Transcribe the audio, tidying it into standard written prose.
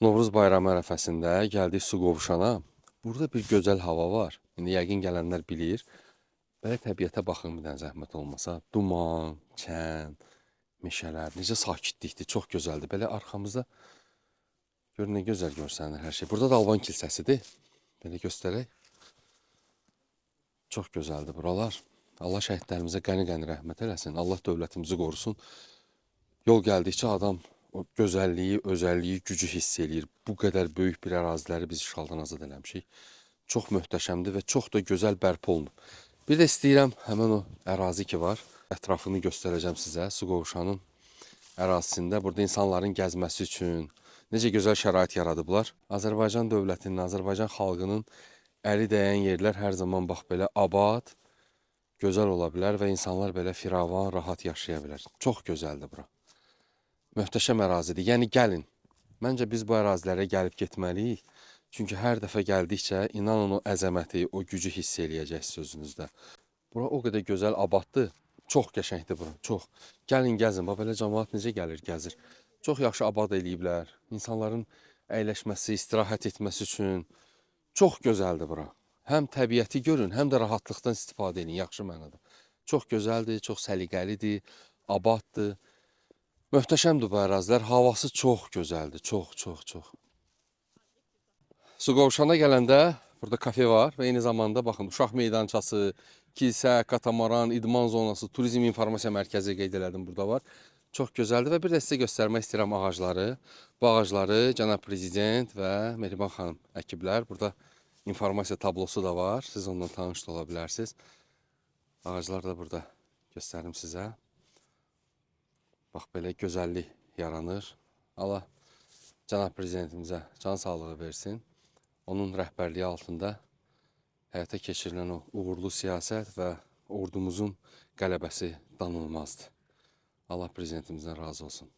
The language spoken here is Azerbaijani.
Novruz bayramı ərəfəsində gəldik su qovuşana. Burada bir gözəl hava var. İndi yəqin gələnlər bilir. Belə təbiətə baxın bir dənə zəhmət olmasa. Duman, çən, meşələr, necə sakitlikdir, çox gözəldir. Belə arxamızda gör nə gözəl görsənir hər şey. Burada da Alban kilsəsidir. Belə göstərək. Çox gözəldir buralar. Allah şəhidlərimizə qəni-qəni rəhmət eləsin. Allah dövlətimizi qorusun. Yol gəldikcə adam o gözəlliyi, özəlliyi, gücü hiss eləyir. Bu qədər böyük bir əraziləri biz işğaldan azad eləmişik. Çox möhtəşəmdir və çox da gözəl bərpa olunub. Bir də istəyirəm həmin o ərazi ki var, ətrafını göstərəcəm sizə. Su qovuşanın ərazisində burada insanların gəzməsi üçün necə gözəl şərait yaradıblar. Azərbaycan dövlətinin, Azərbaycan xalqının əli dəyən yerlər hər zaman bax belə abad, gözəl ola bilər və insanlar belə firavan, rahat yaşaya bilər. Çox gözəldir bura. Möhtəşəm ərazidir. Yəni gəlin. Məncə biz bu ərazilərə gəlib getməliyik. Çünki hər dəfə gəldikcə inanın o əzəməti, o gücü hiss eləyəcəksiniz özünüzdə. Bura o qədər gözəl abaddır. Çox qəşəngdir bura. Çox. Gəlin gəzin. Bax belə cəmaət necə gəlir, gəzir. Çox yaxşı abad eləyiblər. İnsanların əyləşməsi, istirahət etməsi üçün çox gözəldir bura. Həm təbiəti görün, həm də rahatlıqdan istifadə edin, yaxşı mənada. Çox gözəldir, çox səliqəlidir, abaddır. Möhtəşəmdir bu ərazilər. Havası çox gözəldir. Çox, çox, çox. Su qovuşana gələndə burada kafe var və eyni zamanda baxın uşaq meydançası, kilsə, katamaran, idman zonası, turizm informasiya mərkəzi qeyd elədim burada var. Çox gözəldir və bir də sizə göstərmək istəyirəm ağacları. Bu ağacları cənab prezident və Mehriban xanım əkiblər. Burada informasiya tablosu da var. Siz ondan tanış da ola bilərsiniz. Ağaclar da burada göstərim sizə. Bax belə gözəllik yaranır. Allah cənab prezidentimizə can sağlığı versin. Onun rəhbərliyi altında həyata keçirilən o uğurlu siyasət və ordumuzun qələbəsi danılmazdır. Allah prezidentimizdən razı olsun.